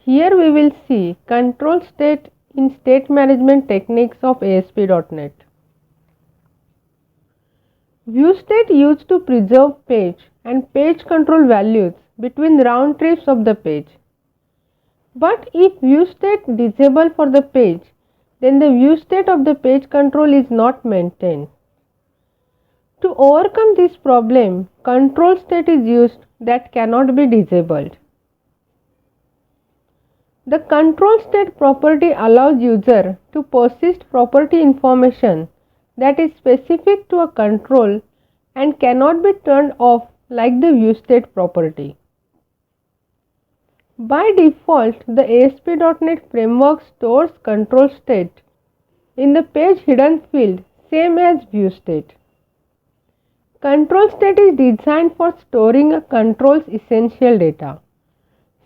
Here we will see control state in state management techniques of ASP.NET. View state used to preserve page and page control values between round trips of the page. But if view state disabled for the page, then the view state of the page control is not maintained. To overcome this problem, control state is used that cannot be disabled. The control state property allows user to persist property information that is specific to a control and cannot be turned off like the view state property. By default, the ASP.NET Framework stores control state in the page hidden field same as view state. Control state is designed for storing a control's essential data,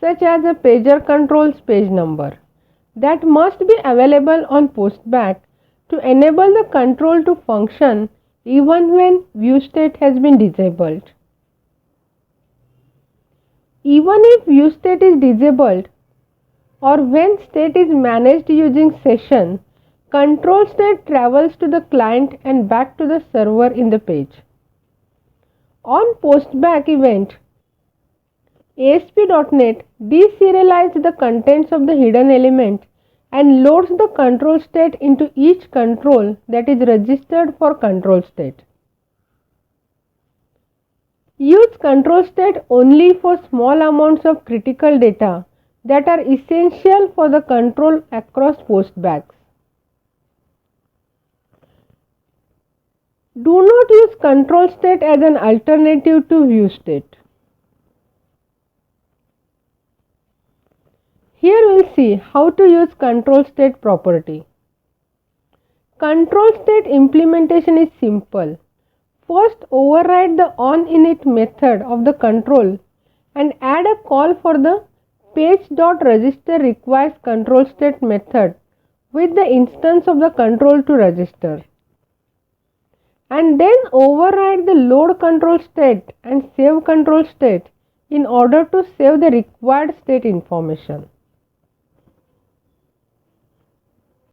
such as a pager control's page number, that must be available on postback to enable the control to function even when view state has been disabled. Even if view state is disabled or when state is managed using session, control state travels to the client and back to the server in the page. On postback event, ASP.NET deserializes the contents of the hidden element and loads the control state into each control that is registered for control state. Use control state only for small amounts of critical data that are essential for the control across postbacks. Do not use control state as an alternative to view state. Here we will see how to use control state property. Control state implementation is simple. First, override the onInit method of the control and add a call for the page.register requires control state method with the instance of the control to register. And then override the load control state and save control state in order to save the required state information.